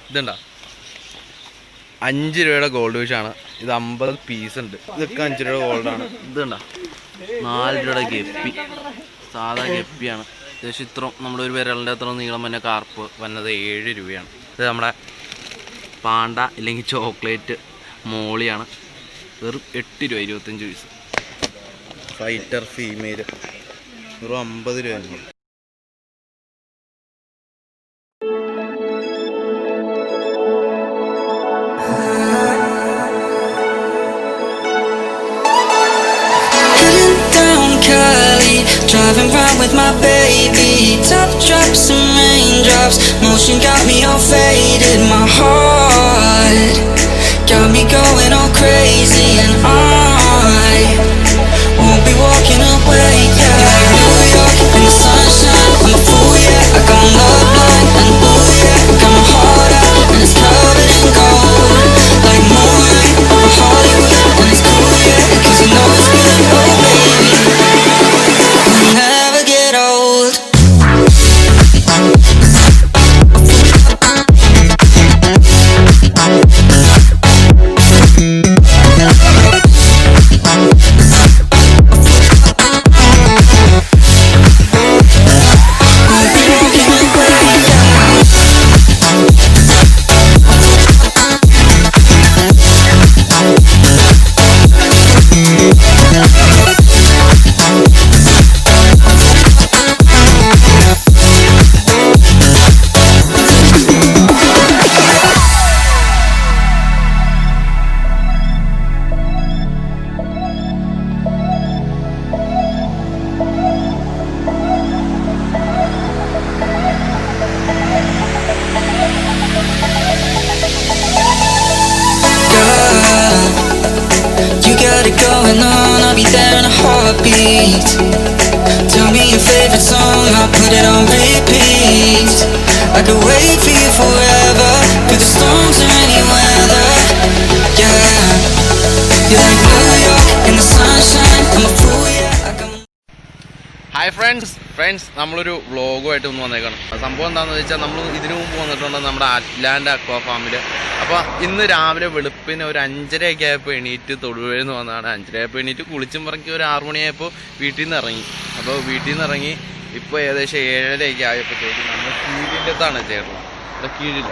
ഇതുണ്ടോ 5 രൂപയുടെ ഗോൾഡ് ഫിഷാണ്. ഇത് 50 പീസ് ഉണ്ട്. ഇതൊക്കെ 5 രൂപയുടെ ഗോൾഡാണ്. ഇതുണ്ടോ 4 രൂപയുടെ ഗപ്പി, സാധാ ഗപ്പിയാണ്. ഏകദേശം ഇത്രയും നമ്മുടെ ഒരു വിരലിൻ്റെ അത്ര നീളം വന്ന കാർപ്പ് വന്നത് 7 രൂപയാണ്. ഇത് നമ്മുടെ പാണ്ട ഇല്ലെങ്കിൽ ചോക്ലേറ്റ് മോളിയാണ്. വെറും 8 രൂപ 25 പീസ്. ഫൈറ്റർ ഫീമെയിൽ വെറും 50 രൂപയാണ്. Driving round with my baby, top drops and raindrops, motion got me all faded, my heart got me going all crazy, and I won't be walking away, yeah. New York in the sunshine, I'm a fool, yeah. I got my love blind, and ooh yeah, got my heart out, and it's covered in gold, like moonlight over Hollywood, and it's cool, yeah, 'cause you know it's good, oh baby. Never get old. Going on, I'll be there in a heartbeat. Tell me your favorite song, I'll put it on repeat. I could wait for you forever, through the storms or any weather. Yeah, you're like New York in the sunshine, I'm a fool, yeah. I got... hi friends നമ്മളൊരു വ്ളോഗുമായിട്ട് ഒന്ന് വന്നേക്കണം. സംഭവം എന്താണെന്ന് വെച്ചാൽ നമ്മൾ ഇതിനു മുമ്പ് വന്നിട്ടുണ്ട് നമ്മുടെ അറ്റ്ലാന്റ അക്വാ ഫാമിൽ. അപ്പോൾ ഇന്ന് രാവിലെ വെളുപ്പിന് ഒരു 5:30 ആയപ്പോൾ എണീറ്റ് തൊടുപുഴയിൽ നിന്ന് വന്നതാണ്. 5:30 ആയപ്പോൾ എണീറ്റ് കുളിച്ചും പറക്കി ഒരു 6 മണിയായപ്പോൾ വീട്ടിൽ നിന്ന് ഇറങ്ങി. അപ്പോൾ വീട്ടിൽ നിന്ന് ഇറങ്ങി ഇപ്പോൾ ഏകദേശം 7:30 ആയപ്പോഴത്തേക്ക് നമ്മൾ കീഴിൻ്റെ അടുത്താണ് ചേർന്നത്. അപ്പോൾ കീഴില്ല.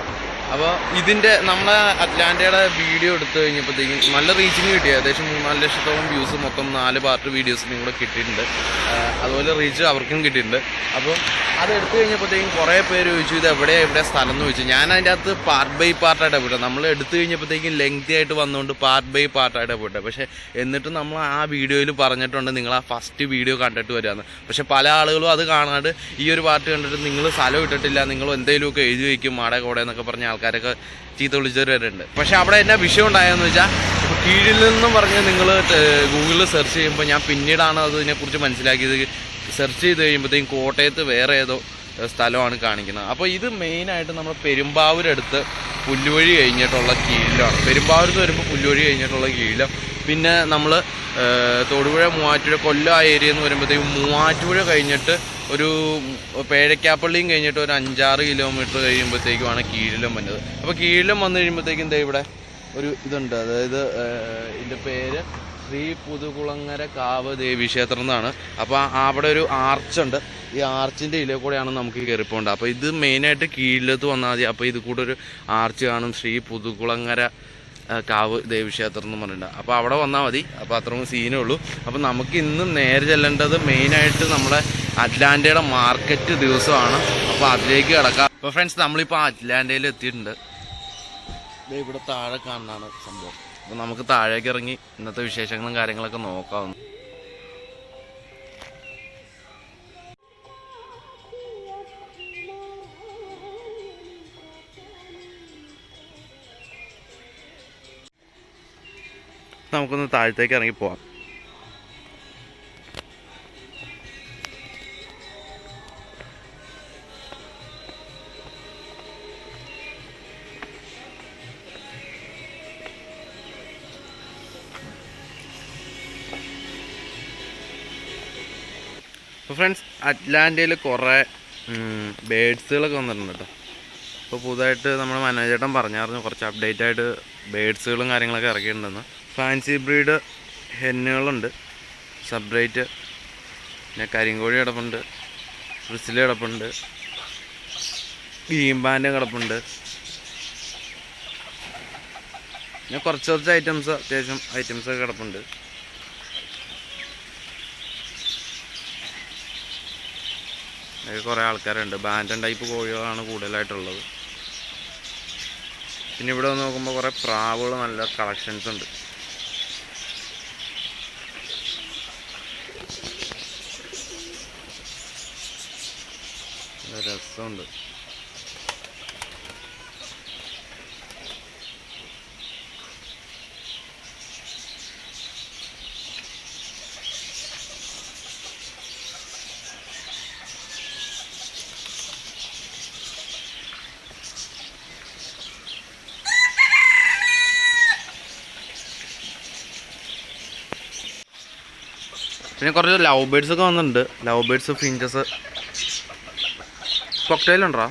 അപ്പോൾ ഇതിൻ്റെ നമ്മളെ അറ്റ്ലാന്റയുടെ വീഡിയോ എടുത്തു കഴിഞ്ഞപ്പോഴത്തേക്കും നല്ല റീച്ചിങ് കിട്ടി. ഏകദേശം 3-4 ലക്ഷത്തോളം വ്യൂസ്, മൊത്തം 4 പാർട്ട് വീഡിയോസിനും കൂടെ കിട്ടിയിട്ടുണ്ട്. അതുപോലെ റീച്ച് അവർക്കും കിട്ടിയിട്ടുണ്ട്. അപ്പോൾ അത് എടുത്തു കഴിഞ്ഞപ്പോഴത്തേക്കും കുറേ പേര് ചോദിച്ചു ഇത് എവിടെ സ്ഥലം എന്ന് ചോദിച്ചു. ഞാൻ അതിൻ്റെ അകത്ത് പാർട്ട് ബൈ പാർട്ടായിട്ടാണ് പോയിട്ട്. നമ്മൾ എടുത്തു കഴിഞ്ഞപ്പോഴത്തേക്കും ലെങ്തി ആയിട്ട് വന്നുകൊണ്ട് പാർട്ട് ബൈ പാർട്ടായിട്ടാണ് പോയിട്ട്. പക്ഷേ എന്നിട്ട് നമ്മൾ ആ വീഡിയോയിൽ പറഞ്ഞിട്ടുണ്ട് നിങ്ങൾ ആ ഫസ്റ്റ് വീഡിയോ കണ്ടിട്ട് വരാമെന്ന്. പക്ഷേ പല ആളുകളും അത് കാണാണ്ട് ഈ ഒരു പാർട്ട് കണ്ടിട്ട് നിങ്ങൾ സ്ഥലം ഇട്ടിട്ടില്ല, നിങ്ങൾ എന്തെങ്കിലുമൊക്കെ എഴുതി വയ്ക്കും മാടെ കോടെ എന്നൊക്കെ പറഞ്ഞ ആൾക്കാരൊക്കെ ചീത്ത വിളിച്ചവർ വരെയുണ്ട്. പക്ഷേ അവിടെ എന്നാ വിഷയം ഉണ്ടായെന്ന് വെച്ചാൽ ഇപ്പോൾ കീഴിൽ നിന്നും പറഞ്ഞ് നിങ്ങൾ ഗൂഗിളിൽ സെർച്ച് ചെയ്യുമ്പോൾ ഞാൻ പിന്നീടാണ് അതിനെക്കുറിച്ച് മനസ്സിലാക്കിയത്. സെർച്ച് ചെയ്ത് കഴിയുമ്പോഴത്തേക്കും കോട്ടയത്ത് വേറെ ഏതോ സ്ഥലമാണ് കാണിക്കുന്നത്. അപ്പോൾ ഇത് മെയിനായിട്ട് നമ്മൾ പെരുമ്പാവൂരടുത്ത് പുല്ലുവഴി കഴിഞ്ഞിട്ടുള്ള കീഴിലാണ്. പെരുമ്പാവൂരത്ത് വരുമ്പോൾ പുല്ലുവഴി കഴിഞ്ഞിട്ടുള്ള കീഴിലും. പിന്നെ നമ്മൾ തൊടുപുഴ മൂവാറ്റുപുഴ കൊല്ലം ആ ഏരിയ എന്ന് വരുമ്പോഴത്തേക്കും മൂവാറ്റുപുഴ കഴിഞ്ഞിട്ട് ഒരു പേഴക്കാപ്പള്ളിയും കഴിഞ്ഞിട്ട് ഒരു 5-6 കിലോമീറ്റർ കഴിയുമ്പോഴത്തേക്കുമാണ് കീഴിലും വന്നത്. അപ്പോൾ കീഴിലും വന്നു കഴിയുമ്പോഴത്തേക്കും എന്താ ഇവിടെ ഒരു ഇതുണ്ട്. അതായത് ഇതിൻ്റെ പേര് ശ്രീ പുതുകുളങ്ങര കാവ് ദേവി ക്ഷേത്രം എന്നാണ്. അപ്പോൾ അവിടെ ഒരു ആർച്ചുണ്ട്. ഈ ആർച്ചിൻ്റെ ഇതിലെ കൂടെയാണ് നമുക്ക് കയറിപ്പോണ്ട്. അപ്പോൾ ഇത് മെയിനായിട്ട് കീഴിലത്ത് വന്നാൽ മതി. അപ്പോൾ ഇത് കൂടെ ഒരു ആർച്ച് കാണും, ശ്രീ പുതുകുളങ്ങര കാവ് ദേവീക്ഷേത്രം എന്ന് പറഞ്ഞിട്ടുണ്ട്. അപ്പോൾ അവിടെ വന്നാൽ മതി. അപ്പോൾ അത്രയും സീനേ ഉള്ളൂ. അപ്പോൾ നമുക്ക് ഇന്നും നേരെ ചെല്ലേണ്ടത് മെയിനായിട്ട് നമ്മുടെ അറ്റ്ലാന്റയുടെ മാർക്കറ്റ് ദിവസമാണ്. അപ്പോൾ അതിലേക്ക് കിടക്കാം. അപ്പോൾ ഫ്രണ്ട്സ് നമ്മളിപ്പോൾ അറ്റ്ലാന്റയിൽ എത്തിയിട്ടുണ്ട്. ഇവിടെ താഴെ കാണുന്നതാണ് സംഭവം. അപ്പോൾ നമുക്ക് താഴേക്ക് ഇറങ്ങി ഇന്നത്തെ വിശേഷങ്ങളും കാര്യങ്ങളൊക്കെ നോക്കാവുന്നു. നമുക്കൊന്ന് താഴത്തേക്ക് ഇറങ്ങി പോവാം. അപ്പോൾ ഫ്രണ്ട്സ് അറ്റ്ലാന്റയിൽ കുറേ ബേഡ്സുകളൊക്കെ വന്നിട്ടുണ്ട് കേട്ടോ. ഇപ്പോൾ പുതുതായിട്ട് നമ്മൾ മനോജേട്ടൻ പറഞ്ഞായിരുന്നു കുറച്ച് അപ്ഡേറ്റ് ആയിട്ട് ബേഡ്സുകളും കാര്യങ്ങളൊക്കെ ഇറക്കിയിട്ടുണ്ടെന്ന്. ഫാൻസി ബ്രീഡ് ഹെന്നുകളുണ്ട്, സെപ്പറേറ്റ്, പിന്നെ കരിങ്കോഴി കിടപ്പുണ്ട്, ബ്രിസിൽ കിടപ്പുണ്ട്, ഗീംബാൻഡ് കിടപ്പുണ്ട്. പിന്നെ കുറച്ച് ഐറ്റംസ്, അത്യാവശ്യം ഐറ്റംസൊക്കെ കിടപ്പുണ്ട്. കുറേ ആൾക്കാരുണ്ട്. ബാൻഡൻ ടൈപ്പ് കോഴികളാണ് കൂടുതലായിട്ടുള്ളത്. പിന്നെ ഇവിടെ വന്ന് നോക്കുമ്പോൾ കുറേ പ്രാവുകൾ, നല്ല കളക്ഷൻസ് ഉണ്ട്. നല്ല രസമുണ്ട്. പിന്നെ കുറച്ച് ലവ് ബേഡ്സ് ഒക്കെ വന്നിട്ടുണ്ട്. Love birds, finches. കോക്ടെയിലുണ്ടോ?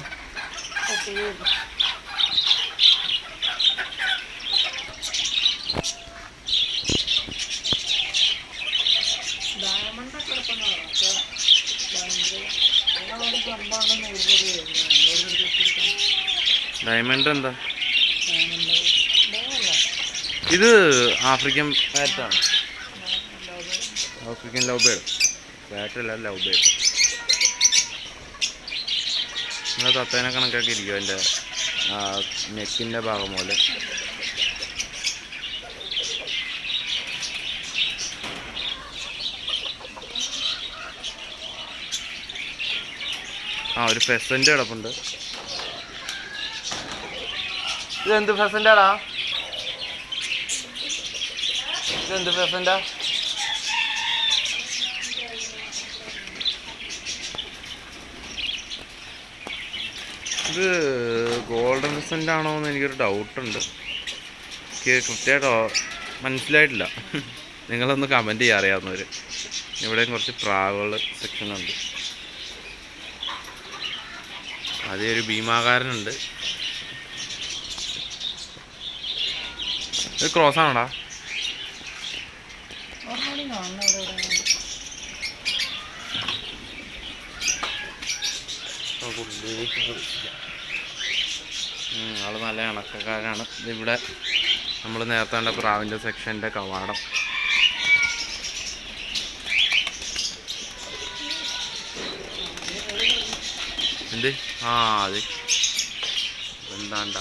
ഡയമണ്ട് എന്താ? ഇത് ആഫ്രിക്കൻ പാറ്റാണ്. African love bird. പാറ്റല്ല, ലവ് ബേഡ്. നിങ്ങൾ തത്തേനെ കണക്കാക്കി ഇരിക്കും അതിൻ്റെ നെക്കിൻ്റെ ഭാഗം പോലെ. ഒരു ഫെസൻ്റ് കിടപ്പുണ്ട്. ഇതെന്ത് ഫെസൻ്റാടാ? ഇതെന്ത് ഫെസൻ്റാ? ഇത് ഗോൾഡൻ ഫെസൻ്റ് ആണോ എന്ന് എനിക്കൊരു ഡൗട്ടുണ്ട്. എനിക്ക് കൃത്യമായിട്ടോ മനസ്സിലായിട്ടില്ല. നിങ്ങളൊന്ന് കമൻറ്റ് ചെയ്യാൻ അറിയാവുന്നവർ. ഇവിടെയും കുറച്ച് പ്രാവുകൾ സെക്ഷനുണ്ട്. അതേ ഒരു ഭീമാകാരനുണ്ട്. ഇത് ക്രോസ് ആണോടാ? ആള് നല്ല ഇണക്കക്കാരാണ്. ഇതിവിടെ നമ്മൾ നേരത്തെ കണ്ട പ്രാവിൻ്റെ സെക്ഷൻ്റെ കവാടം. എന്ത്? അതെ, എന്താണ്ട.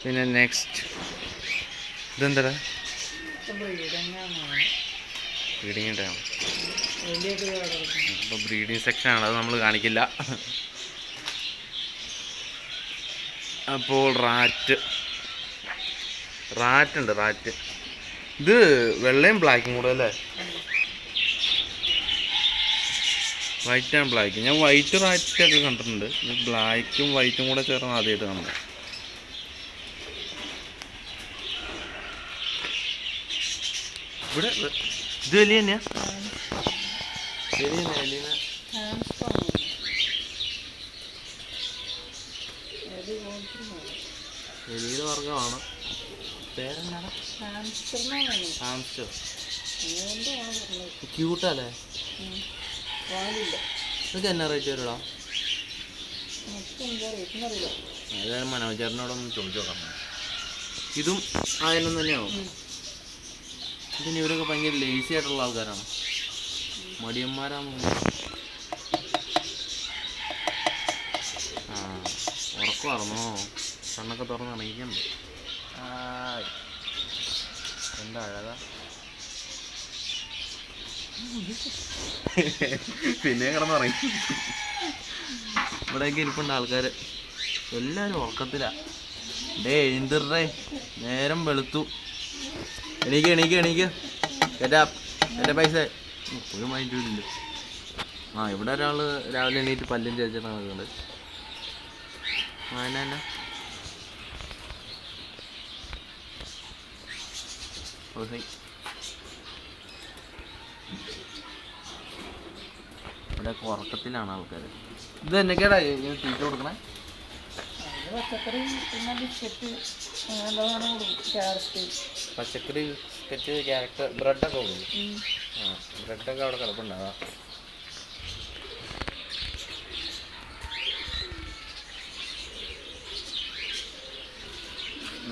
പിന്നെ നെക്സ്റ്റ് ഇതെന്താ? Breeding time. ഇപ്പോൾ ബ്രീഡിങ് സെക്ഷനാണ്, അത് നമ്മൾ കാണിക്കില്ല. അപ്പോൾ റാറ്റ് ഉണ്ട്. റാറ്റ് ഇത് വെള്ളയും ബ്ലാക്കും കൂടെ അല്ലേ? White and black. ഞാൻ വൈറ്റ് റാറ്റൊക്കെ കണ്ടിട്ടുണ്ട്. ബ്ലാക്കും വൈറ്റും കൂടെ ചേർന്ന് ആദ്യമായിട്ട് കാണുന്നത്. ഇവിടെ ഇത് വലിയ തന്നെയാ? എലിയുടെ വർഗമാണ്. പേരെന്താണ്? ഹാംസ്റ്റർ. ക്യൂട്ടല്ലേ? ഇതൊക്കെ എന്നാ റേറ്റ് വരുടാ? ഏതായാലും മനോജറിനോടൊന്ന് ചോദിച്ചു നോക്കാം. ഇതും ആയാലും തന്നെയാവും. ഇതിന് ഇവരൊക്കെ ഭയങ്കര ലേസി ആയിട്ടുള്ള ആൾക്കാരാണ്, മടിയന്മാരാണെന്ന്. ഉറക്കമായിരുന്നോ? കണ്ണൊക്കെ തുറന്ന് ഇണങ്ങിക്കണ്ട്. എന്താ അഴകാ. പിന്നെ കിടന്നുറങ്ങി. ഇവിടെയൊക്കെ ഇരിപ്പുണ്ട് ആൾക്കാർ. എല്ലാവരും ഉറക്കത്തിലാ. എഴുന്നേറേ, നേരം വെളുത്തു. എണീക്ക് കേട്ടാ. എൻ്റെ പൈസ ഒരു മൈൻഡ് ഇല്ല. ഇവിടെ ഒരാൾ രാവിലെ എണീറ്റ് പല്ലും ചേച്ചിട്ട് നടക്കുന്നുണ്ട്. ആന ഇവിടെ ഉറക്കത്തിലാണ് ആൾക്കാർ. ഇത് എന്നൊക്കെയാടാ തീറ്റ കൊടുക്കണേ? പച്ചക്കറി പിന്നെ ബിസ്ക്കറ്റ് പച്ചക്കറി, ബിസ്ക്കറ്റ്, ക്യാരറ്റ്, ബ്രെഡൊക്കെ കൊടുക്കും. ആ, ബ്രെഡൊക്കെ അവിടെ കിടപ്പുണ്ടാകാം.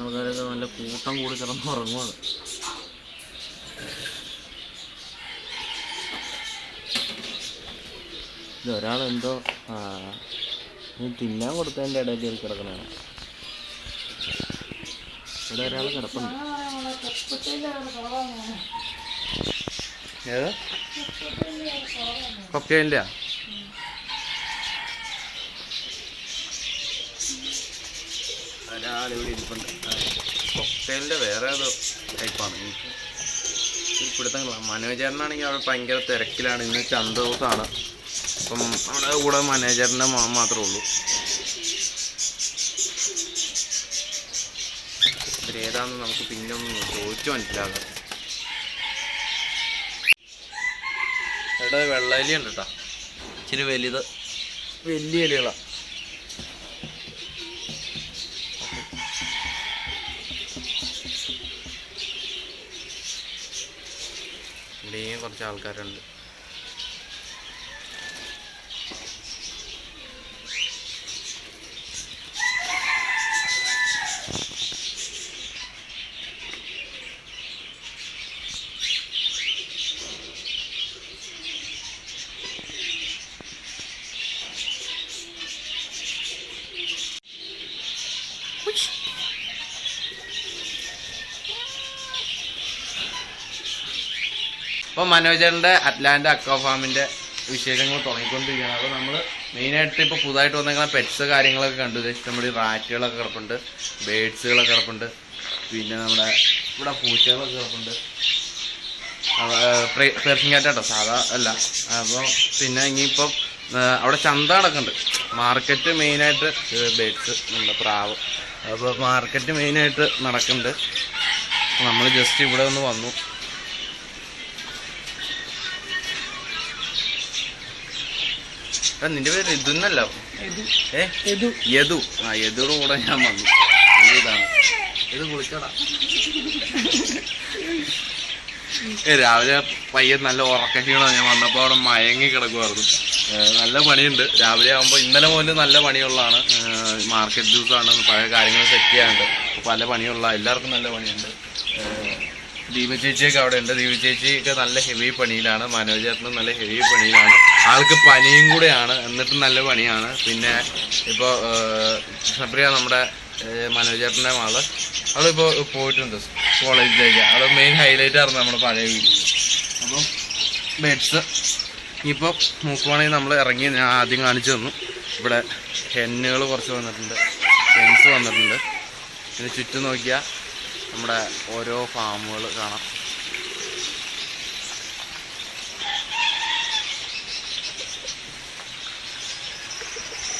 ആൾക്കാരൊക്കെ നല്ല കൂട്ടം കൂടി കിടന്ന് ഉറങ്ങുവാണ്. ഇതൊരാളെന്തോ തിന്നാൻ കൊടുത്തതിൻ്റെ ഇടയിൽ കയറി കിടക്കണതാണ്. ഇവിടെ ഒരാൾ കിടപ്പുണ്ട്. ഏത് കൊക്കയില്ല? ഒരാളിവിടെ ഇരിപ്പുണ്ട്. കൊക്കയിലിൻ്റെ വേറെ ഏതോ ടൈപ്പാണ്. എനിക്ക് പിടുത്തങ്ങള. മനോജേട്ടനാണെങ്കിൽ അവിടെ ഭയങ്കര തിരക്കിലാണ്. ഇന്ന് ചന്ത ദിവസമാണ്. അപ്പം അവിടെ കൂടെ മാനേജറിൻ്റെ മോൻ മാത്രമേ ഉള്ളൂ. ഇവരേതാണെന്ന് നമുക്ക് പിന്നെ ഒന്ന് ചോദിച്ചു മനസ്സിലാകാം. ഇവിടെ വെള്ളയില ഉണ്ട് കേട്ടോ, ഇച്ചിരി വലുത്, വലിയ ഇലകളാണ്. ഇവിടെയും കുറച്ച് ആൾക്കാരുണ്ട്. അപ്പോൾ മനോജറിൻ്റെ അറ്റ്ലാന്റ അക്വാ ഫാമിൻ്റെ വിശേഷങ്ങൾ തുടങ്ങിക്കൊണ്ടിരിക്കുകയാണ്. അപ്പോൾ നമ്മൾ മെയിനായിട്ട് ഇപ്പോൾ പുതുതായിട്ട് വന്നേക്കുന്ന പെറ്റ്സ് കാര്യങ്ങളൊക്കെ കണ്ടു. നമ്മുടെ റാറ്റുകളൊക്കെ കിടപ്പുണ്ട്, ബേഡ്സുകളൊക്കെ കിടപ്പുണ്ട്, പിന്നെ നമ്മുടെ ഇവിടെ പൂച്ചകളൊക്കെ കിടപ്പുണ്ട്. പെർഷ്യൻ ക്യാറ്റാട്ടോ, സാധാ അല്ല. അപ്പോൾ പിന്നെ ഇനിയിപ്പം അവിടെ ചന്ത നടക്കുന്നുണ്ട്. മാർക്കറ്റ് മെയിനായിട്ട് ബേഡ്സ് നമ്മുടെ പ്രാവ്. അപ്പോൾ മാർക്കറ്റ് മെയിനായിട്ട് നടക്കുന്നുണ്ട്. നമ്മൾ ജസ്റ്റ് ഇവിടെ ഒന്ന് വന്നു. നിന്റെ പേര് ഇതൊന്നല്ല, യദു. ആ, യദുടെ കൂടെ ഞാൻ വന്നു. ഇതാണ് ഇത്. കുളിച്ചോടാ. രാവിലെ പയ്യെ നല്ല ഉറക്കക്ഷീണമാണ്. ഞാൻ വന്നപ്പോൾ അവിടെ മയങ്ങി കിടക്കുമായിരുന്നു. നല്ല പണിയുണ്ട് രാവിലെ ആകുമ്പോൾ. ഇന്നലെ മുതൽ നല്ല പണിയുള്ളതാണ്. മാർക്കറ്റ് ദിവസമാണ്, പഴയ കാര്യങ്ങൾ സെറ്റ് ചെയ്യാനുണ്ട്. പല പണിയുള്ള എല്ലാവർക്കും നല്ല പണിയുണ്ട്. ദീപ ചേച്ചിയൊക്കെ അവിടെ ഉണ്ട്. ദീപ ചേച്ചിയൊക്കെ നല്ല ഹെവി പണിയിലാണ്. മനോജ് ചേട്ടനും നല്ല ഹെവി പണിയിലാണ്. ആൾക്ക് പനിയും കൂടെയാണ്, എന്നിട്ടും നല്ല പണിയാണ്. പിന്നെ ഇപ്പോൾ സപ്രിയ നമ്മുടെ മനോജ് ചേട്ടൻ്റെ മകള്, അവളിപ്പോൾ പോയിട്ടുണ്ട് കോളേജിലേക്ക്. അത് മെയിൻ ഹൈലൈറ്റ് ആയിരുന്നു നമ്മുടെ പഴയ വീട്ടിൽ. അപ്പം ബെഡ്സ് ഇനിയിപ്പോൾ നോക്കുവാണെങ്കിൽ നമ്മൾ ഇറങ്ങി. ഞാൻ ആദ്യം കാണിച്ചു തന്നു. ഇവിടെ ഹെന്നുകൾ കുറച്ച് വന്നിട്ടുണ്ട്, ഹെൻസ് വന്നിട്ടുണ്ട്. പിന്നെ ചുറ്റും നോക്കിയാൽ നമ്മുടെ ഓരോ ഫാമുകൾ കാണാം.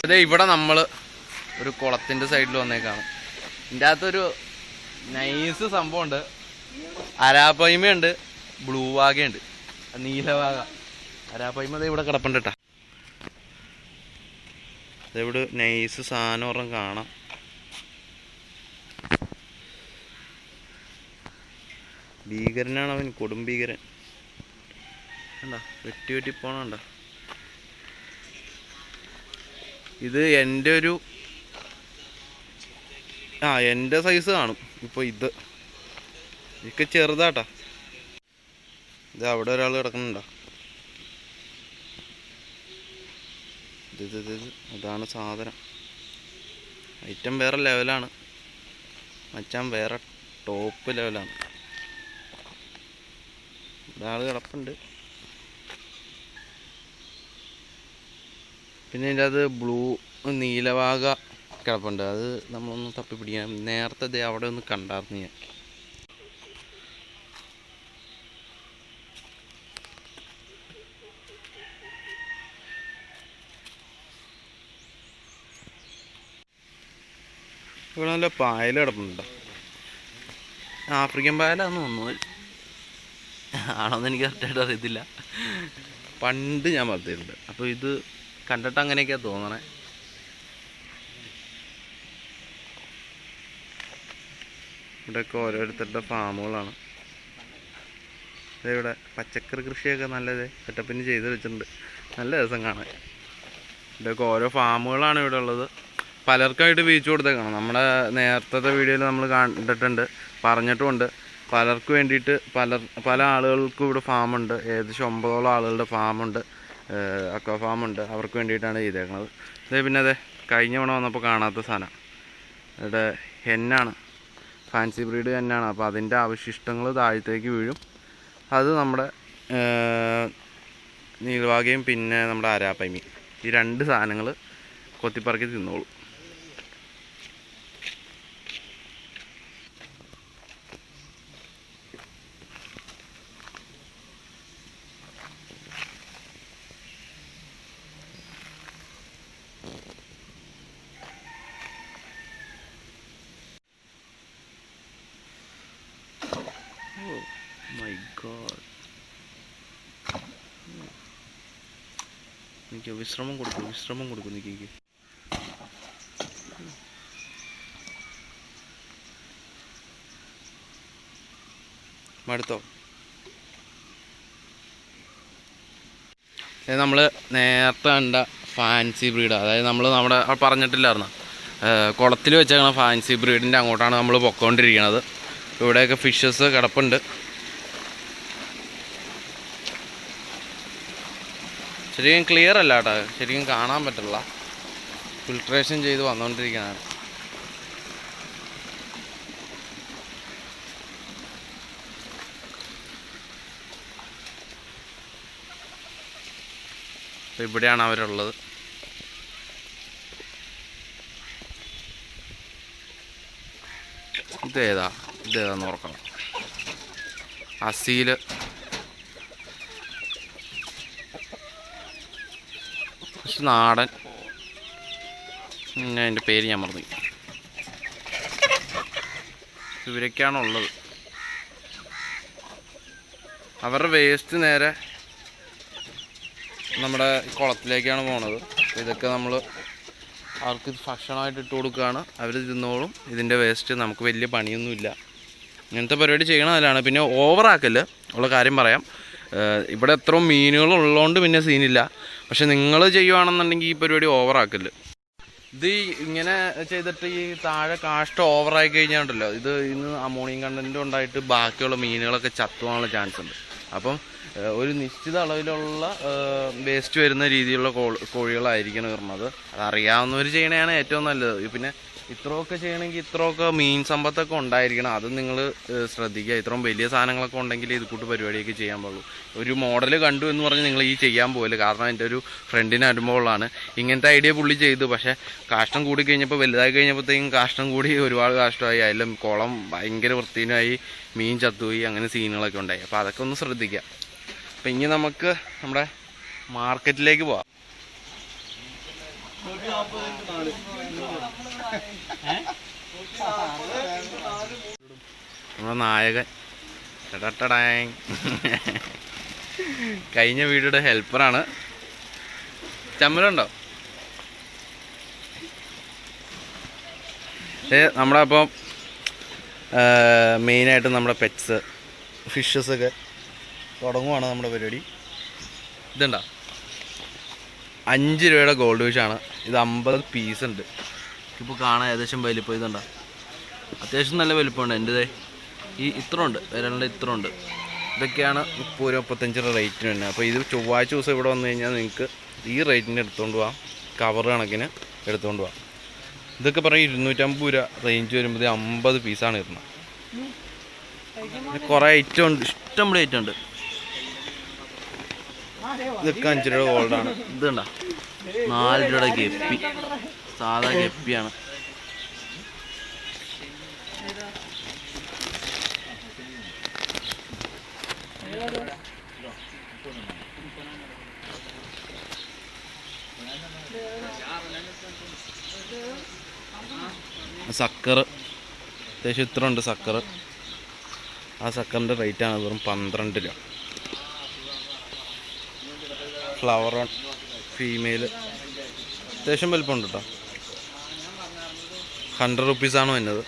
അതെ, ഇവിടെ നമ്മൾ ഒരു കുളത്തിൻ്റെ സൈഡിൽ വന്നേക്കാണ്. ഇതിൻ്റെ അകത്തൊരു നൈസ് സംഭവമുണ്ട്. അരാപ്പയ്മയുണ്ട്, ബ്ലൂ വാഗയുണ്ട്, നീലവാഗ. അരാപ്പയ്മ അത് ഇവിടെ കിടപ്പുണ്ട് കേട്ടോ. ഇതെവിടെ നൈസ് സാധനം ഒരെണ്ണം കാണാം. ഭീകരനാണ് അവൻ, കൊടും ഭീകരൻ. കണ്ടോ, വെട്ടി വെട്ടി പോണണ്ട. ഇത് എൻ്റെ ഒരു എൻ്റെ സൈസ് കാണും. ഇപ്പോൾ ഇതൊക്കെ ചെറുതാട്ടാ. ഇത് അവിടെ ഒരാൾ കിടക്കുന്നുണ്ടോ? ഇത് അതാണ് സാധനം. ഐറ്റം വേറെ ലെവലാണ് മച്ചാൻ, വേറെ ടോപ്പ് ലെവലാണ്. ഇവിടെ ആൾ കിടപ്പുണ്ട്. പിന്നെ ഇതിൻ്റെ അത് ബ്ലൂ നീലവാഗ കിടപ്പുണ്ട്. അത് നമ്മളൊന്ന് തപ്പി പിടിക്കാം. നേരത്തെ അവിടെ ഒന്ന് കണ്ടായിരുന്നു ഞാൻ. ഇവിടെ നല്ല പായൽ കിടപ്പുന്നുണ്ടോ? ആഫ്രിക്കൻ പായലാന്ന് തോന്നുന്നു, ആണോന്ന് എനിക്ക് കറക്റ്റായിട്ട് അറിയത്തില്ല. പണ്ട് ഞാൻ വളർത്തിയിട്ടുണ്ട്. അപ്പോൾ ഇത് കണ്ടിട്ട് അങ്ങനെയൊക്കെയാണ് തോന്നണേ. ഇവിടെയൊക്കെ ഓരോരുത്തരുടെ ഫാമുകളാണ്. ഇവിടെ പച്ചക്കറി കൃഷിയൊക്കെ നല്ലത് സെറ്റപ്പിന് ചെയ്ത് വെച്ചിട്ടുണ്ട്. നല്ല രസം കാണാൻ. ഇതൊക്കെ ഓരോ ഫാമുകളാണ് ഇവിടെ ഉള്ളത്. പലർക്കായിട്ട് വീഴ്ച കൊടുത്തേക്കണം. നമ്മുടെ നേരത്തെ വീഡിയോയിൽ നമ്മൾ കണ്ടിട്ടുണ്ട്, പറഞ്ഞിട്ടുമുണ്ട്. പലർക്ക് വേണ്ടിയിട്ട് പല ആളുകൾക്കും ഇവിടെ ഫാമുണ്ട്. ഏകദേശം 9ഓളം ആളുകളുടെ ഫാമുണ്ട്, അക്വാ ഫാമുണ്ട്. അവർക്ക് വേണ്ടിയിട്ടാണ് ചെയ്തേക്കുന്നത്. പിന്നെ അതെ കഴിഞ്ഞ തവണ വന്നപ്പോൾ കാണാത്ത സാധനം ഇവിടെ ഹെന്നാണ്, ഫാൻസി ബ്രീഡ് ഹെന്നാണ്. അപ്പോൾ അതിൻ്റെ അവശിഷ്ടങ്ങൾ താഴത്തേക്ക് വീഴും. അത് നമ്മുടെ നീൽവാകയും പിന്നെ നമ്മുടെ ആരാപ്പൈമി, ഈ 2 സാധനങ്ങൾ കൊത്തിപ്പറക്കി തിന്നോളൂ. My God. എനിക്ക് വിശ്രമം കൊടുക്കും എനിക്ക്. മടുത്തോ? നമ്മൾ നേരത്തെ കണ്ട ഫാൻസി ബ്രീഡ്, അതായത് നമ്മൾ നമ്മുടെ പറഞ്ഞിട്ടില്ലായിരുന്നു, കുളത്തിൽ വെച്ചേക്കണ ഫാൻസി ബ്രീഡിൻ്റെ അങ്ങോട്ടാണ് നമ്മൾ പൊക്കോണ്ടിരിക്കുന്നത്. ഇവിടെയൊക്കെ ഫിഷസ് കിടപ്പുണ്ട്. ശരിക്കും ക്ലിയർ അല്ല കേട്ടോ, ശരിക്കും കാണാൻ പറ്റില്ല. ഫിൽട്രേഷൻ ചെയ്ത് വന്നുകൊണ്ടിരിക്കുകയാണ്. അപ്പോൾ ഇവിടെയാണ് അവരുള്ളത്. ഇതേതാന്ന് ഓർക്കണം. അസീല്, നാടൻ, പിന്നെ അതിൻ്റെ പേര് ഞാൻ മറന്നു. ഇവരൊക്കെയാണുള്ളത്. അവരുടെ വേസ്റ്റ് നേരെ നമ്മുടെ കുളത്തിലേക്കാണ് പോണത്. ഇതൊക്കെ നമ്മൾ അവർക്ക് ഭക്ഷണമായിട്ട് ഇട്ട് കൊടുക്കുകയാണ്. അവർ തിന്നോളും. ഇതിൻ്റെ വേസ്റ്റ് നമുക്ക് വലിയ പണിയൊന്നുമില്ല. ഇങ്ങനത്തെ പരിപാടി ചെയ്യണതിലാണ്. പിന്നെ ഓവറാക്കല് ഉള്ള കാര്യം പറയാം. ഇവിടെ എത്രയും മീനുകളുള്ളതുകൊണ്ട് പിന്നെ സീനില്ല. പക്ഷെ നിങ്ങൾ ചെയ്യുകയാണെന്നുണ്ടെങ്കിൽ ഈ പരിപാടി ഓവറാക്കല്. ഇത് ഇങ്ങനെ ചെയ്തിട്ട് ഈ താഴെ കാഷ്ടം ഓവറായി കഴിഞ്ഞാണ്ടല്ലോ, ഇത് ഇന്ന് അമോണിയം കണ്ടൻറ്റും ഉണ്ടായിട്ട് ബാക്കിയുള്ള മീനുകളൊക്കെ ചത്തുവാനുള്ള ചാൻസ് ഉണ്ട്. അപ്പം ഒരു നിശ്ചിത അളവിലുള്ള വേസ്റ്റ് വരുന്ന രീതിയിലുള്ള കോഴികളായിരിക്കണം ഇടുന്നത്. അതറിയാവുന്നവർ ചെയ്യണതാണ് ഏറ്റവും നല്ലത്. പിന്നെ ഇത്രയൊക്കെ ചെയ്യണമെങ്കിൽ ഇത്രയൊക്കെ മീൻ സമ്പത്തൊക്കെ ഉണ്ടായിരിക്കണം. അത് നിങ്ങൾ ശ്രദ്ധിക്കുക. ഇത്രയും വലിയ സാധനങ്ങളൊക്കെ ഉണ്ടെങ്കിൽ ഇത് കൂട്ട് പരിപാടിയൊക്കെ ചെയ്യാൻ പാടുള്ളൂ. ഒരു മോഡൽ കണ്ടു എന്ന് പറഞ്ഞ് നിങ്ങൾ ഈ ചെയ്യാൻ പോകില്ല. കാരണം എൻ്റെ ഒരു ഫ്രണ്ടിന് അനുഭവമുള്ളതാണ്. ഇങ്ങനത്തെ ഐഡിയ പുള്ളി ചെയ്തു. പക്ഷേ കാഷ്ടം കൂടി കഴിഞ്ഞപ്പോൾ, വലുതായി കഴിഞ്ഞപ്പോഴത്തേക്കും കാഷ്ടം കൂടി ഒരുപാട് കാഷ്ടമായി. അതിലും കുളം ഭയങ്കര വൃത്തിയായി, മീൻ ചത്തുപോയി, അങ്ങനെ സീനുകളൊക്കെ ഉണ്ടായി. അപ്പോൾ അതൊക്കെ ഒന്ന് ശ്രദ്ധിക്കുക. അപ്പം ഇനി നമുക്ക് നമ്മുടെ മാർക്കറ്റിലേക്ക് പോവാം. നമ്മുടെ നായകൻ കഴിഞ്ഞ വീഡിയോയുടെ ഹെൽപ്പറാണ്. ചമ്മലുണ്ടോ? നമ്മുടെ അപ്പം മെയിനായിട്ട് നമ്മുടെ പെറ്റ്സ്, ഫിഷസൊക്കെ തുടങ്ങുവാണ് നമ്മുടെ പരിപാടി. ഇതുണ്ടോ, 5 രൂപയുടെ ഗോൾഡ് ഫിഷാണ്. ഇത് 50 പീസ് ഉണ്ട്. ഇപ്പോൾ കാണാൻ ഏകദേശം വലിപ്പം ഇതുണ്ടോ, അത്യാവശ്യം നല്ല വലിപ്പമുണ്ട്. എൻ്റെ ഇത്ര ഉണ്ട്, വിരലിൻ്റെ ഇത്ര ഉണ്ട്. ഇതൊക്കെയാണ് 30-35 റേറ്റിന് തന്നെ. അപ്പോൾ ഇത് ചൊവ്വാഴ്ച ദിവസം ഇവിടെ വന്നു കഴിഞ്ഞാൽ നിങ്ങൾക്ക് ഈ റേറ്റിന് എടുത്തുകൊണ്ട് പോകാം. കവർ കണക്കിന് എടുത്തുകൊണ്ട് പോകാം. ഇതൊക്കെ പറയും 250 രൂപ റേഞ്ച് വരുമ്പോൾ 50 പീസാണ് ഇടുന്നത്. കുറേ ഐറ്റം ഉണ്ട്, ഇഷ്ടംപോലെ ഐറ്റം ഉണ്ട്. ഇതൊക്കെ 5 രൂപ ഗോൾഡാണ്. ഇതുണ്ടോ 4 രൂപയുടെ ഗപ്പി, സാധാ ഗപ്പിയാണ്. സക്കർ അത്യാവശ്യം ഇത്ര ഉണ്ട് സക്കർ. ആ സക്കറിൻ്റെ റേറ്റാണ് വെറും 12 രൂപ. ഫ്ലവർ ഓൺ ഫീമെയിൽ അത്യാവശ്യം വലുപ്പമുണ്ട് കേട്ടോ. 100 റുപ്പീസാണ് വന്നത്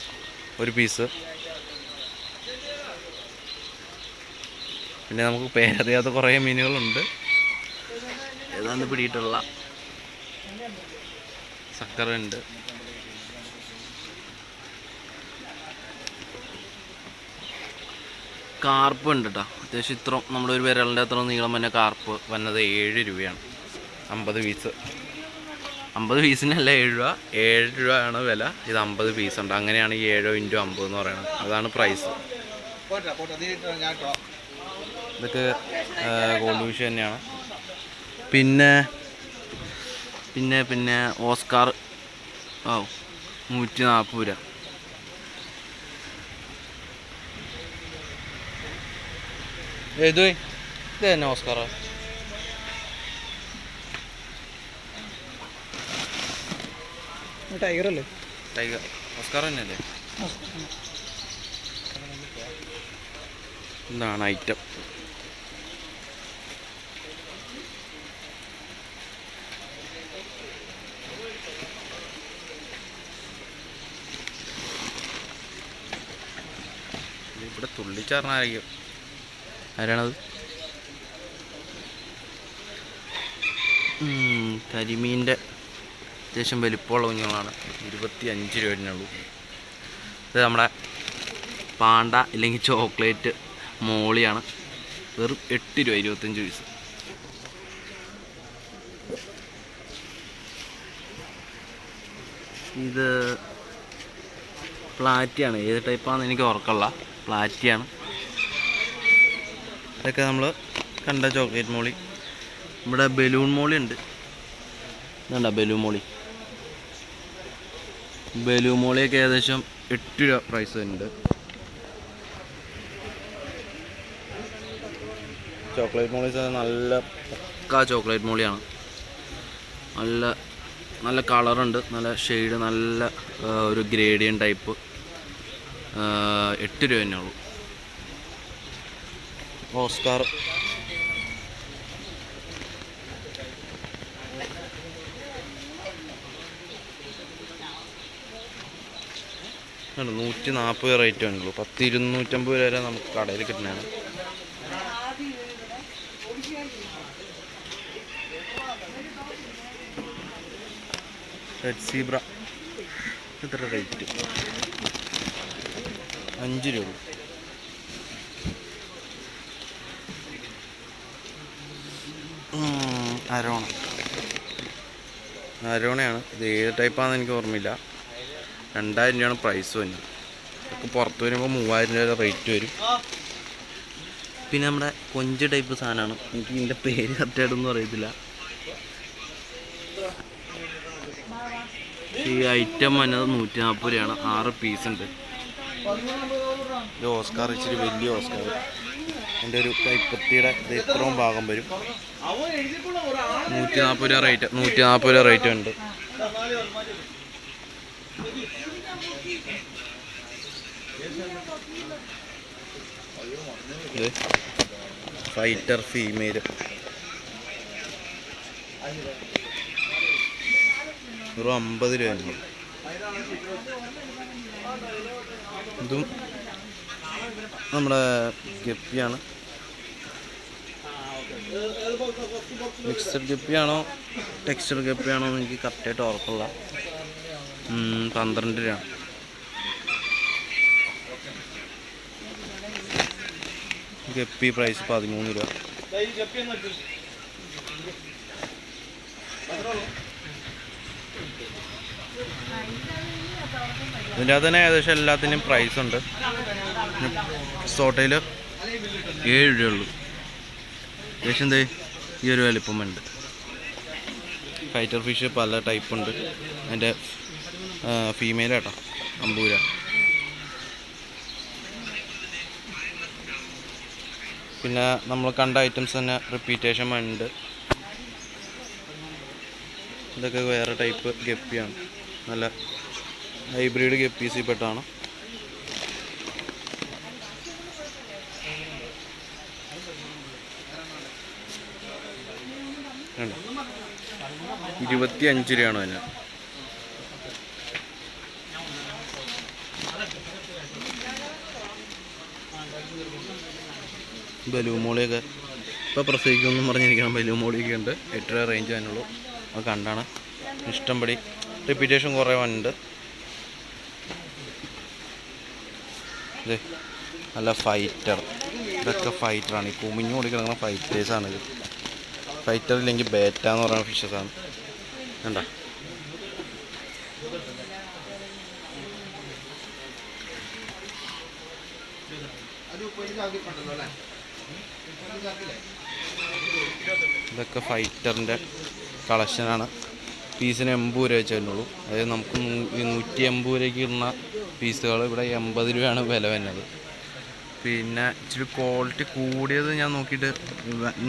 ഒരു പീസ്. പിന്നെ നമുക്ക് പേരറിയാത്ത കുറേ മീനുകളുണ്ട്. ഏതാണ്ട് പിടിയിട്ടുള്ള സക്കറുണ്ട്. കാർപ്പ് ഉണ്ട് കേട്ടോ. അത്യാവശ്യം ഇത്ര നമ്മുടെ ഒരു വിരലിൻ്റെ അത്ര നീളം തന്നെ കാർപ്പ് വന്നത് 7 രൂപയാണ് 50 പീസ്. 50 പീസിനല്ല 7 രൂപ, 7 രൂപയാണ് വില. ഇത് 50 പീസ് ഉണ്ട്. അങ്ങനെയാണ് ഈ 7 × 50 എന്ന് പറയുന്നത്. അതാണ് പ്രൈസ്. ഇതൊക്കെ ഗോൾഡ് ഫിഷ് തന്നെയാണ്. പിന്നെ ഓസ്കാർ 140 രൂപ. ഇത് തന്നെ ഓസ്കാർ. ടൈഗർ അല്ലേ? ടൈഗർ ഓസ്കാർ തന്നെയല്ലേ? എന്താണ് ഐറ്റം? ഇവിടെ തുള്ളിച്ചാറിനായിരിക്കും. ആരാണത്? കരിമീൻ്റെ അത്യാവശ്യം വലിപ്പമുള്ള കുഞ്ഞുങ്ങളാണ്. 25 രൂപയുള്ളൂ. ഇത് നമ്മുടെ പാണ്ട ഇല്ലെങ്കിൽ ചോക്ലേറ്റ് മോളിയാണ്. വെറും 8 രൂപ 25 പീസ്. ഇത് പ്ലാറ്റിയാണ്. ഏത് ടൈപ്പാണെന്ന് എനിക്ക് ഓർക്കല്ല. പ്ലാറ്റിയാണ്. ഇതൊക്കെ നമ്മൾ കണ്ട ചോക്ലേറ്റ് മോളി. ഇവിടെ ബലൂൺ മോളി ഉണ്ട്. ഇതുണ്ട ബലൂൺ മോളി. ബലൂൺ മോളിയൊക്കെ ഏകദേശം 8 രൂപ പ്രൈസ് ഉണ്ട്. ചോക്ലേറ്റ് മോളീസ് നല്ല പക്കാ ചോക്ലേറ്റ് മോളിയാണ്. നല്ല കളറുണ്ട്, നല്ല ഷെയ്ഡ്, നല്ല ഒരു ഗ്രേഡിയൻ ടൈപ്പ്. 8 രൂപ തന്നെ ഉള്ളൂ. ഓസ്കാർ ആണ് 140 റേറ്റ് ഉള്ളൂ. 10-250 വരെ നമുക്ക് കടയിൽ കിട്ടുന്നതാണ്. റെഡ് സീബ്ര എത്ര റേറ്റ്? 5 രൂപ. അരോണയാണ്. ഇത് ഏത് ടൈപ്പാണെന്ന് എനിക്ക് ഓർമ്മയില്ല. 2000 രൂപയാണ് പ്രൈസ് വരുന്നത്. ഒക്കെ പുറത്ത് വരുമ്പോൾ 3000 രൂപ റേറ്റ് വരും. പിന്നെ നമ്മുടെ കൊഞ്ച് ടൈപ്പ് സാധനമാണ്. എനിക്ക് ഇതിൻ്റെ പേര് കറക്റ്റായിട്ടൊന്നും അറിയത്തില്ല. ഈ ഐറ്റം വന്നത് 140 രൂപയാണ്. 6 പീസ് ഉണ്ട്. ഇത് ഓസ്കാർ, ഇച്ചിരി വലിയ ഓസ്കാർ. എൻ്റെ ഒരു കൈപ്പത്തിയുടെ ഇത് ഇത്രയും ഭാഗം വരും. 140 രൂപ റേറ്റ്. 140 രൂപ റേറ്റ് ഉണ്ട്. ഇത് ഫൈറ്റർ ഫീമെയിൽ. ഒരു 50 രൂപ. ഇതും നമ്മുടെ ഗപ്പിയാണ്. മിക്സഡ് ഗപ്പിയാണോ ടെക്സ്ചർ ഗപ്പിയാണോ എന്ന് എനിക്ക് കറക്റ്റായിട്ട് ഓർക്കില്ല. 12 രൂപ. ഗപ്പി പ്രൈസ് 13 രൂപ. ഇതിൻ്റെ അകത്ത് തന്നെ ഏകദേശം എല്ലാത്തിനും പ്രൈസ് ഉണ്ട്. സോട്ടയിൽ 7 രൂപ ഉള്ളൂ. ഏകദേശം എന്തേ ഈ ഒരു വലിപ്പം ഉണ്ട്. ഫൈറ്റർ ഫിഷ് പല ടൈപ്പ് ഉണ്ട്. അതിൻ്റെ ഫീമെയിൽ കേട്ടോ 50 രൂപ. പിന്നെ നമ്മൾ കണ്ട ഐറ്റംസ് തന്നെ റിപ്പീറ്റേഷൻ ഉണ്ട്. ഇതൊക്കെ വേറെ ടൈപ്പ് ഗപ്പിയാണ്. നല്ല ഹൈബ്രിഡ് ഗപ്പീസിൽ പെട്ടാണ്. കണ്ടോ 25 രൂപയാണ് അതിന്. ബലൂമോളിയൊക്കെ ഇപ്പോൾ പ്രസവിക്കുമെന്നും പറഞ്ഞിരിക്കണം. ബലൂമോളിയൊക്കെ ഉണ്ട്. 8 രൂപ റേഞ്ച് അതിനുള്ളൂ. അത് കണ്ടാണ് ഇഷ്ടംപടി റിപ്പീറ്റേഷൻ കുറേ വന്നിട്ടുണ്ട്. ഇത് നല്ല ഫൈറ്റർ, ഇതൊക്കെ ഫൈറ്ററാണ്. ഈ കുമിഞ്ഞു കൂടി കിടക്കുന്ന ഫൈറ്റേഴ്സാണിത്. ഫൈറ്റർ ഇല്ലെങ്കിൽ ബേറ്റ എന്ന് പറയുന്ന ഫിഷസാണ്. കണ്ടോ ഇതൊക്കെ ഫൈറ്ററിൻ്റെ കളക്ഷനാണ്. പീസിന് 80 രൂപ വെച്ച് തന്നുള്ളൂ. അതായത് നമുക്ക് 180 രൂപയ്ക്ക് ഇടുന്ന പീസുകൾ ഇവിടെ 80 രൂപയാണ് വില വരുന്നത്. പിന്നെ ഇച്ചിരി ക്വാളിറ്റി കൂടിയത് ഞാൻ നോക്കിയിട്ട്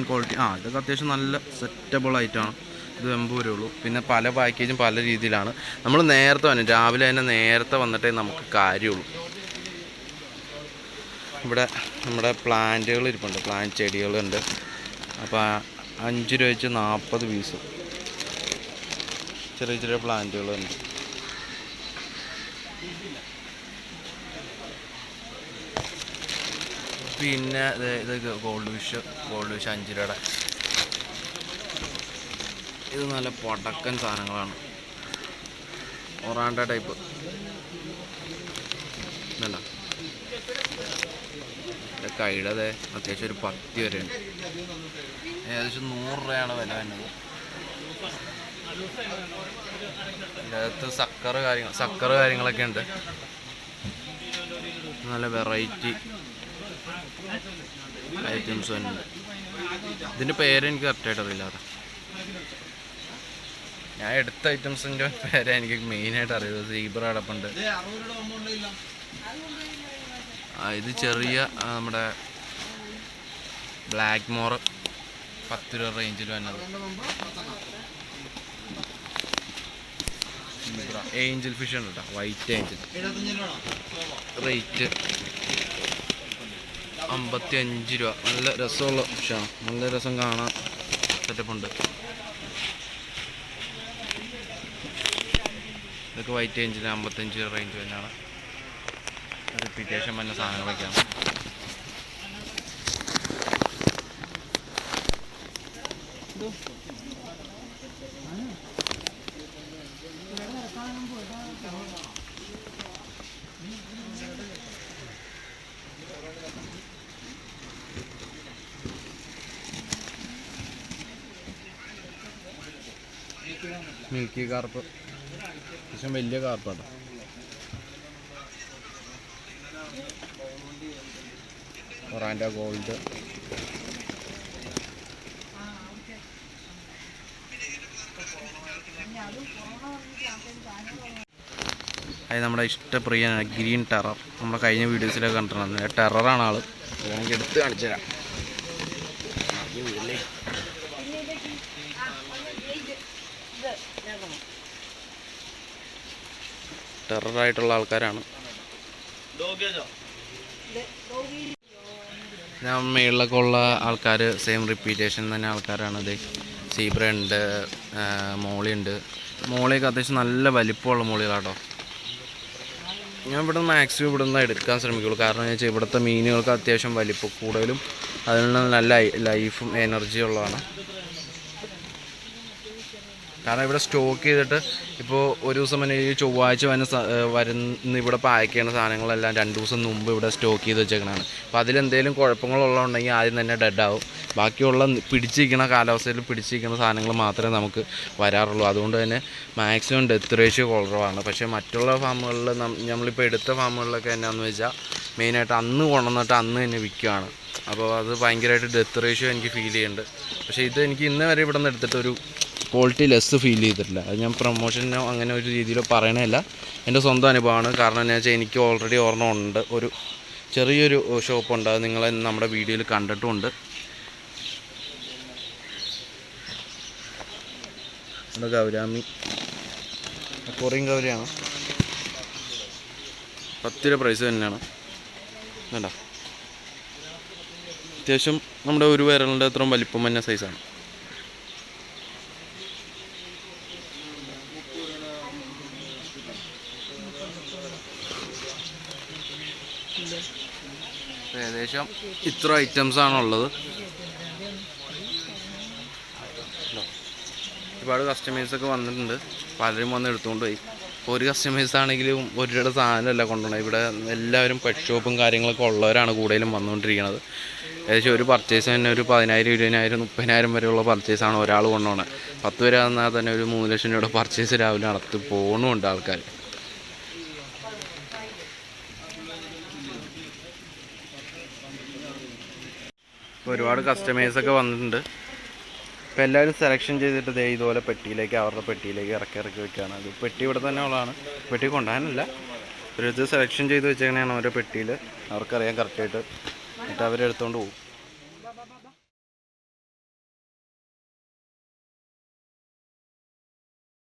ക്വാളിറ്റി ഇതൊക്കെ അത്യാവശ്യം നല്ല സെറ്റബിൾ ആയിട്ടാണ്. ഇത് 80 രൂപ ഉള്ളൂ. പിന്നെ പല പാക്കേജും പല രീതിയിലാണ്. നമ്മൾ നേരത്തെ വന്നു, രാവിലെ തന്നെ നേരത്തെ വന്നിട്ടേ നമുക്ക് കാര്യമുള്ളൂ. ഇവിടെ നമ്മുടെ പ്ലാന്റുകൾ ഇരിപ്പുണ്ട്, പ്ലാന്റ് ചെടികളുണ്ട്. അപ്പോൾ 5 രൂപ വെച്ച് 40 പീസ് ചെറിയ ചെറിയ പ്ലാന്റുകളുണ്ട്. പിന്നെ ഇത് ഗോൾഡ് ഫിഷ് 5 രൂപയുടെ. ഇത് നല്ല പൊടക്കൻ സാധനങ്ങളാണ്. ഒറാണ്ട ടൈപ്പ് ഇതല്ല. കൈയുടെ അത്യാവശ്യം ഒരു 10 വരെ ഉണ്ട്. ഏകദേശം 100 രൂപയാണ് വില വരുന്നത്. ഇതിനകത്ത് സക്കറ് കാര്യങ്ങളൊക്കെ ഉണ്ട്. നല്ല വെറൈറ്റി ഐറ്റംസ് തന്നെ ഉണ്ട്. ഇതിൻ്റെ പേരെനിക്ക് കറക്റ്റായിട്ട് അറിയില്ലാതെ. ഞാൻ എടുത്ത ഐറ്റംസിൻ്റെ പേരെ എനിക്ക് മെയിനായിട്ട് അറിയുന്നത്. സീബ്ര അടപ്പുണ്ട്. ഇത് ചെറിയ നമ്മുടെ ബ്ലാക്ക് മോർ 10 രൂപ റേഞ്ചിൽ വന്നത്. ഏഞ്ചൽ ഫിഷ് ഉണ്ട് കേട്ടോ, വൈറ്റ് ഏഞ്ചൽ. റേറ്റ് 55 രൂപ. നല്ല രസമുള്ള ഫിഷാണ്, നല്ല രസം കാണാൻ സെറ്റപ്പുണ്ട്. ഇതൊക്കെ വൈറ്റ് ഏഞ്ചിൽ 55 രൂപ റേഞ്ച് തന്നെയാണ്. റിപ്പീറ്റേഷൻ വന്ന സാധനങ്ങളൊക്കെയാണ്. മിൽക്കി കാർപ്പ് അത്യാവശ്യം വലിയ കാർപ്പാണ്. ഒറാൻഡ ഗോൾഡ്. അത് നമ്മുടെ ഇഷ്ടപ്രിയനാണ് ഗ്രീൻ ടെറർ. നമ്മുടെ കഴിഞ്ഞ വീഡിയോസിലൊക്കെ കണ്ടിട്ടുണ്ട്. ടെററാണ് ആള്. നമുക്ക് എടുത്ത് കാണിച്ചു തരാം. ടെററായിട്ടുള്ള ആൾക്കാരാണ്. ഞാൻ മേളിലൊക്കെ ഉള്ള ആൾക്കാർ സെയിം റിപ്പീറ്റേഷൻ തന്നെ ആൾക്കാരാണ്. ഇത് സീബ്ര ഉണ്ട്, മോളിയുണ്ട്. മോളിയൊക്കെ അത്യാവശ്യം നല്ല വലിപ്പമുള്ള മോളികളാട്ടോ. ഞാൻ ഇവിടെ നിന്ന് മാക്സിമം ഇവിടെ നിന്ന് എടുക്കാൻ ശ്രമിക്കുള്ളൂ. കാരണം എന്ന് വെച്ചാൽ ഇവിടുത്തെ മീനുകൾക്ക് അത്യാവശ്യം വലിപ്പം കൂടുതലും അതിനുള്ള നല്ല ലൈഫും എനർജിയും ഉള്ളതാണ്. കാരണം ഇവിടെ സ്റ്റോക്ക് ചെയ്തിട്ട് ഇപ്പോൾ ഒരു ദിവസം തന്നെ ഈ ചൊവ്വാഴ്ച വരുന്ന ഇവിടെ പാക്ക് ചെയ്യുന്ന സാധനങ്ങളെല്ലാം 2 ദിവസം മുമ്പ് ഇവിടെ സ്റ്റോക്ക് ചെയ്ത് വെച്ചേക്കണതാണ്. അപ്പോൾ അതിലെന്തെങ്കിലും കുഴപ്പങ്ങളുള്ളതുണ്ടെങ്കിൽ ആദ്യം തന്നെ ഡെഡാവും. ബാക്കിയുള്ള പിടിച്ചിരിക്കുന്ന കാലാവസ്ഥയിൽ പിടിച്ചിരിക്കുന്ന സാധനങ്ങൾ മാത്രമേ നമുക്ക് വരാറുള്ളൂ. അതുകൊണ്ട് തന്നെ മാക്സിമം ഡെത്ത് റേഷ്യോ കുറവാണ്. പക്ഷേ മറ്റുള്ള ഫാമുകളിൽ നമ്മളിപ്പോൾ എടുത്ത ഫാമുകളിലൊക്കെ എന്നാന്ന് വെച്ചാൽ മെയിനായിട്ട് അന്ന് കൊണ്ടുവന്നിട്ട് അന്ന് തന്നെ വിൽക്കുകയാണ്. അപ്പോൾ അത് ഭയങ്കരമായിട്ട് ഡെത്ത് റേഷ്യോ എനിക്ക് ഫീൽ ചെയ്യുന്നുണ്ട്. പക്ഷേ ഇത് എനിക്ക് ഇന്ന് വരെ ഇവിടെ നിന്ന് എടുത്തിട്ടൊരു ക്വാളിറ്റി ലെസ് ഫീൽ ചെയ്തിട്ടില്ല. അത് ഞാൻ പ്രൊമോഷനോ അങ്ങനെ ഒരു രീതിയിലോ പറയണമല്ല, എൻ്റെ സ്വന്തം അനുഭവമാണ്. കാരണം എന്താ വെച്ചാൽ എനിക്ക് ഓൾറെഡി ഓർമ്മ ഉണ്ട്, ഒരു ചെറിയൊരു ഷോപ്പുണ്ട്. അത് നിങ്ങൾ നമ്മുടെ വീഡിയോയിൽ കണ്ടിട്ടുമുണ്ട്. ഇവിടെ ഗൗരാമി, കൊറിയൻ ഗൗരയാണ്. 10 രൂപ പ്രൈസ് തന്നെയാണ്. വേണ്ട, അത്യാവശ്യം നമ്മുടെ ഒരു വിരലിൻ്റെ അത്രയും വലിപ്പം തന്നെ സൈസാണ്. ഏകദേശം ഇത്ര ഐറ്റംസ് ആണുള്ളത്. ഒരുപാട് കസ്റ്റമേഴ്സൊക്കെ വന്നിട്ടുണ്ട്, പലരും വന്ന് എടുത്തുകൊണ്ട് പോയി. ഒരു കസ്റ്റമേഴ്സ് ആണെങ്കിലും ഒരിട സാധനമല്ല കൊണ്ടുപോകണം. ഇവിടെ എല്ലാവരും പെറ്റ് ഷോപ്പും കാര്യങ്ങളൊക്കെ ഉള്ളവരാണ് കൂടുതലും വന്നുകൊണ്ടിരിക്കുന്നത്. ഏകദേശം ഒരു പർച്ചേസ് തന്നെ ഒരു 10,000, 20,000, 30,000 വരെയുള്ള പർച്ചേസാണ് ഒരാൾ കൊണ്ടുപോകണത്. 10 പേര് വന്നാൽ തന്നെ ഒരു 3 ലക്ഷം രൂപയുടെ പർച്ചേസ് രാവിലെ നടത്തി പോകണമുണ്ട് ആൾക്കാർ. ഒരുപാട് കസ്റ്റമേഴ്സൊക്കെ വന്നിട്ടുണ്ട്. അപ്പോൾ എല്ലാവരും സെലക്ഷൻ ചെയ്തിട്ട് ഇതുപോലെ പെട്ടിയിലേക്ക്, അവരുടെ പെട്ടിയിലേക്ക് ഇറക്കി വെക്കുകയാണ്. അത് പെട്ടി ഇവിടെ തന്നെ ഉള്ളതാണ്, പെട്ടി കൊണ്ടുപോകാനല്ല, ഒരു ഇത് സെലക്ഷൻ ചെയ്ത് വെച്ചേക്കണെയാണ് ഓരോ പെട്ടിയിൽ. അവർക്കറിയാം കറക്റ്റായിട്ട്, എന്നിട്ട് അവരെടുത്തുകൊണ്ട് പോകും.